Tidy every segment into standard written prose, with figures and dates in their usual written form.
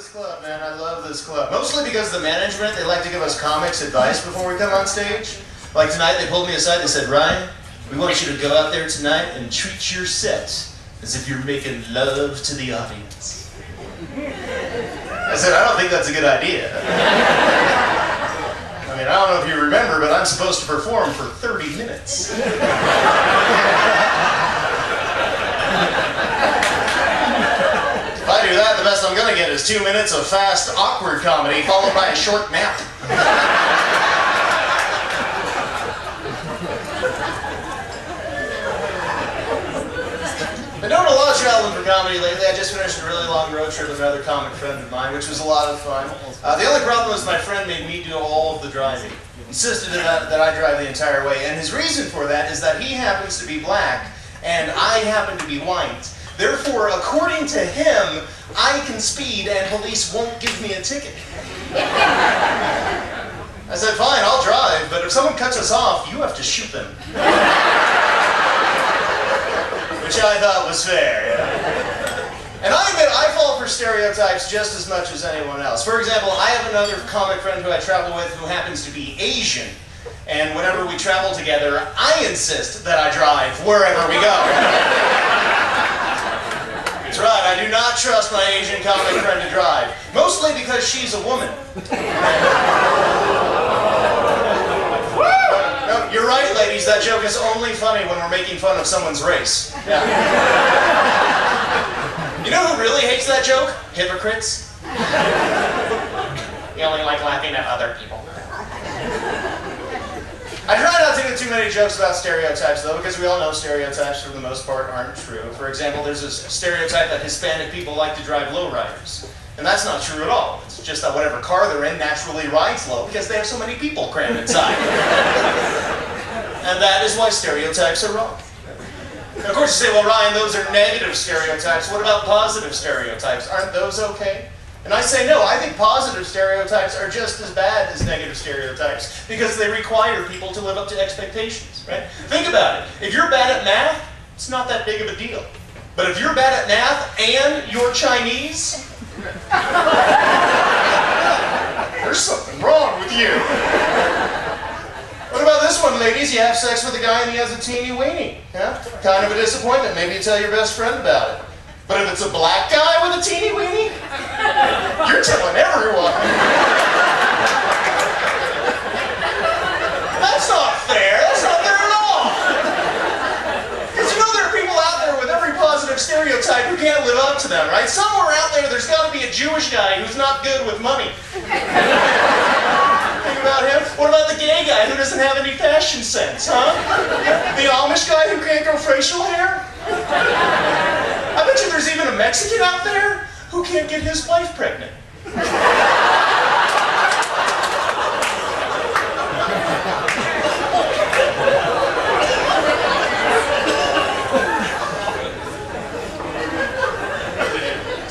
this club, man. I love this club. Mostly because the management, they like to give us comics advice before we come on stage. Like tonight, they pulled me aside, they said, Ryan, we want you to go out there tonight and treat your set as if you're making love to the audience. I said, I don't think that's a good idea. I mean, I don't know if you remember, but I'm supposed to perform for 30 minutes. If I do that, the best I'm gonna get is 2 minutes of fast, awkward comedy, followed by a short nap. I've been doing a lot of traveling for comedy lately. I just finished a really long road trip with another comic friend of mine, which was a lot of fun. The only problem was my friend made me do all of the driving. Insisted that I drive the entire way, and his reason for that is that he happens to be black, and I happen to be white. Therefore, according to him, I can speed and police won't give me a ticket. I said, fine, I'll drive, but if someone cuts us off, you have to shoot them. Which I thought was fair, yeah. And I admit, I fall for stereotypes just as much as anyone else. For example, I have another comic friend who I travel with who happens to be Asian. And whenever we travel together, I insist that I drive wherever we go. That's right, I do not trust my Asian comic friend to drive. Mostly because she's a woman. No, you're right, ladies, that joke is only funny when we're making fun of someone's race. Yeah. You know who really hates that joke? Hypocrites. You only like laughing at other people. I try not to do too many jokes about stereotypes, though, because we all know stereotypes, for the most part, aren't true. For example, there's this stereotype that Hispanic people like to drive lowriders. And that's not true at all. It's just that whatever car they're in naturally rides low because they have so many people crammed inside. And that is why stereotypes are wrong. And of course you say, well, Ryan, those are negative stereotypes. What about positive stereotypes? Aren't those okay? And I say, no, I think positive stereotypes are just as bad as negative stereotypes because they require people to live up to expectations, right? Think about it. If you're bad at math, it's not that big of a deal. But if you're bad at math and you're Chinese, there's something wrong with you. What about this one, ladies? You have sex with a guy and he has a teeny weenie. Yeah? Kind of a disappointment. Maybe you tell your best friend about it. But if it's a black guy with a teeny weenie, you're telling everyone. That's not fair. That's not fair at all. Because you know there are people out there with every positive stereotype who can't live up to them, right? Somewhere out there's got to be a Jewish guy who's not good with money. Think about him. What about the gay guy who doesn't have any fashion sense, huh? The Amish guy who can't grow facial hair? I bet you there's even a Mexican out there who can't get his wife pregnant.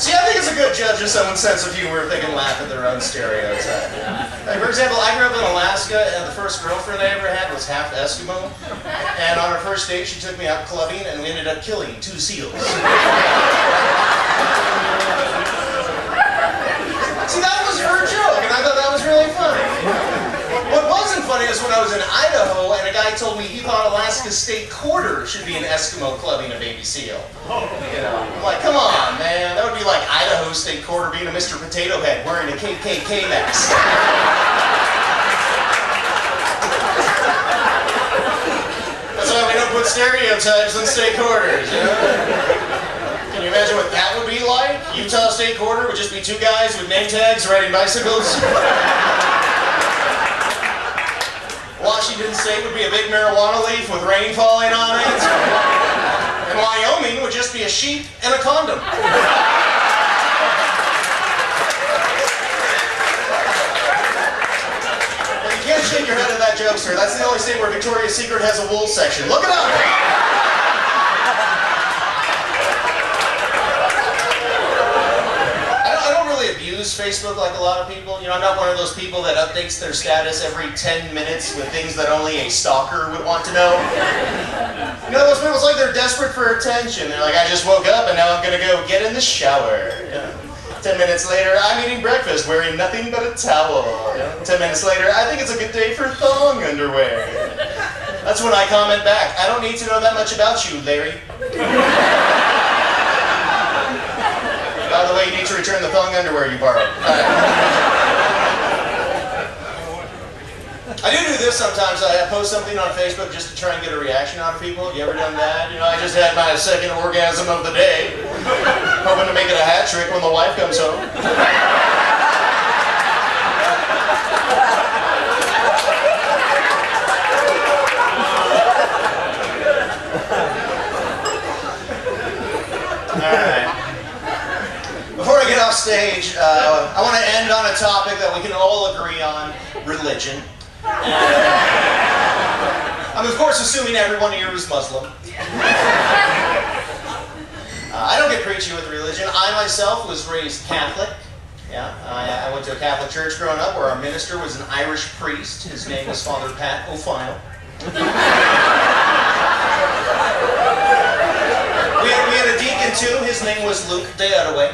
See, I think it's a good judge of someone's sense of humor if they can laugh at their own stereotype. Like, for example, I grew up in Alaska, and the first girlfriend I ever had was half Eskimo. And on our first date, she took me out clubbing, and we ended up killing 2 seals. See, that was her joke, and I thought that was really funny. What wasn't funny is when I was in Idaho, and a guy told me he thought Alaska's state quarter should be an Eskimo clubbing a baby seal. You know, I'm like, come on, man. That would be like Idaho state quarter being a Mr. Potato Head wearing a KKK mask. That's why we don't put stereotypes on state quarters, you know? Can you imagine what that would be like? Utah state quarter would just be 2 guys with name tags riding bicycles. Washington state would be a big marijuana leaf with rain falling on it. And Wyoming would just be a sheep and a condom. Well, you can't shake your head at that joke, sir. That's the only state where Victoria's Secret has a wool section. Look it up! Abuse Facebook like a lot of people. You know, I'm not one of those people that updates their status every 10 minutes with things that only a stalker would want to know. You know, those people, it's like they're desperate for attention. They're like, I just woke up and now I'm gonna go get in the shower. You know? 10 minutes later, I'm eating breakfast wearing nothing but a towel. 10 minutes later, I think it's a good day for thong underwear. That's when I comment back, I don't need to know that much about you, Larry. By the way, you need to return the thong underwear you borrowed. I do this sometimes. I post something on Facebook just to try and get a reaction out of people. Have you ever done that? You know, I just had my second orgasm of the day. Hoping to make it a hat trick when the wife comes home. Alright. Before I get off stage, I want to end on a topic that we can all agree on, religion. I'm of course assuming everyone here is Muslim. I don't get preachy with religion. I myself was raised Catholic. Yeah, I went to a Catholic church growing up where our minister was an Irish priest. His name was Father Pat O'File. We had a deacon too. His name was Luke Deadaway.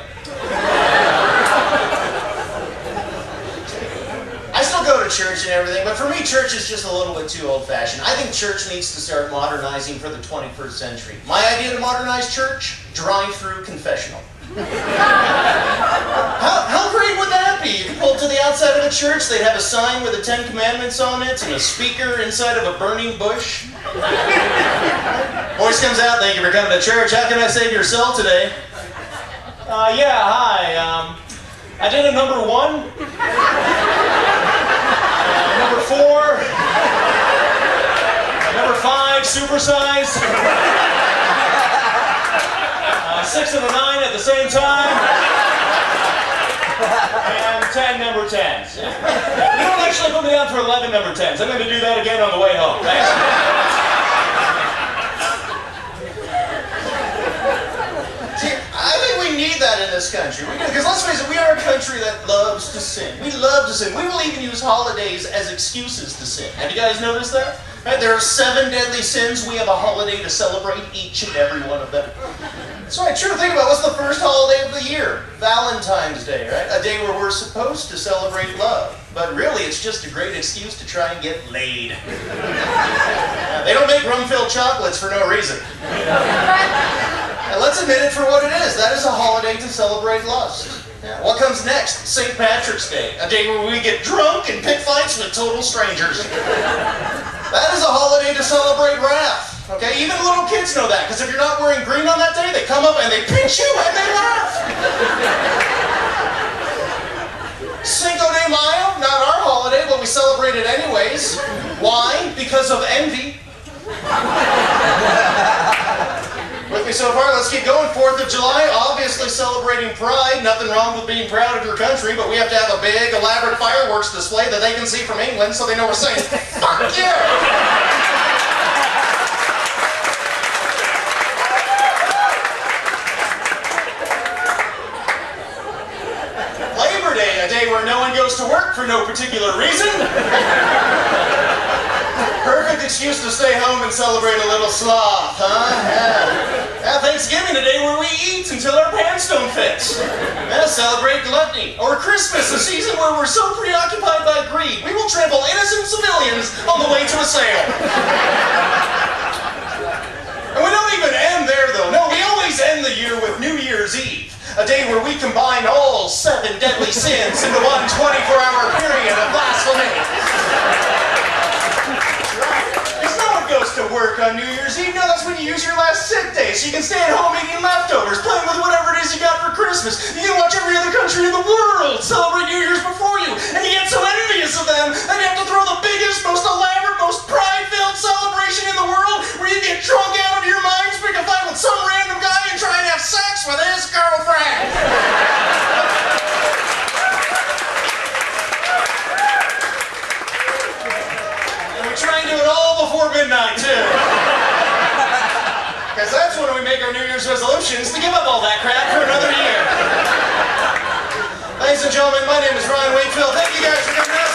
I still go to church and everything, but for me, church is just a little bit too old-fashioned. I think church needs to start modernizing for the 21st century. My idea to modernize church? Drive-through confessional. How great would that be? You could pull to the outside of a church, they'd have a sign with the 10 Commandments on it, and a speaker inside of a burning bush. Voice comes out, thank you for coming to church. How can I save your soul today? Yeah, hi. I did a number 1. Number 4. Number 5, supersize. 6 and a 9 at the same time. And 10 number 10s. You don't actually put me down for 11 number 10s. I'm going to do that again on the way home. Thanks. Need that in this country. Because let's face it, we are a country that loves to sin. We love to sin. We will even use holidays as excuses to sin. Have you guys noticed that? Right? There are 7 deadly sins. We have a holiday to celebrate each and every one of them. That's right. True. Think about it. What's the first holiday of the year? Valentine's Day, right? A day where we're supposed to celebrate love. But really, it's just a great excuse to try and get laid. They don't make rum-filled chocolates for no reason. And let's admit it for what it is. That is a holiday to celebrate lust. Yeah. What comes next? St. Patrick's Day. A day where we get drunk and pick fights with total strangers. That is a holiday to celebrate wrath. Okay? Even little kids know that. Because if you're not wearing green on that day, they come up and they pinch you and they laugh. Cinco de Mayo, not our holiday, but we celebrate it anyways. Why? Because of envy. With me so far, let's keep going. 4th of July, obviously celebrating pride. Nothing wrong with being proud of your country, but we have to have a big, elaborate fireworks display that they can see from England so they know we're saying, fuck you! Labor Day, a day where no one goes to work for no particular reason. Perfect excuse to stay home and celebrate a little sloth, huh? Yeah. Thanksgiving, a day where we eat until our pants don't fit. Yeah, celebrate gluttony. Or Christmas, a season where we're so preoccupied by greed, we will trample innocent civilians on the way to a sale. And we don't even end there, though. No, we always end the year with New Year's Eve. A day where we combine all 7 deadly sins into one 24-hour period of blasphemy. Goes to work on New Year's Eve. No, that's when you use your last sick day, so you can stay at home eating leftovers, playing with whatever it is you got for Christmas. You can watch every other country in the world celebrate New Year's before you, and you get so envious of them that you have to throw the biggest, most elaborate, most pride-filled celebration in the world, where you get drunk out of your mind, pick a fight with some random guy, and try and have sex with his girlfriend. Try and do it all before midnight, too. Because that's when we make our New Year's resolutions to give up all that crap for another year. Ladies and gentlemen, my name is Wingfield. Thank you guys for coming out.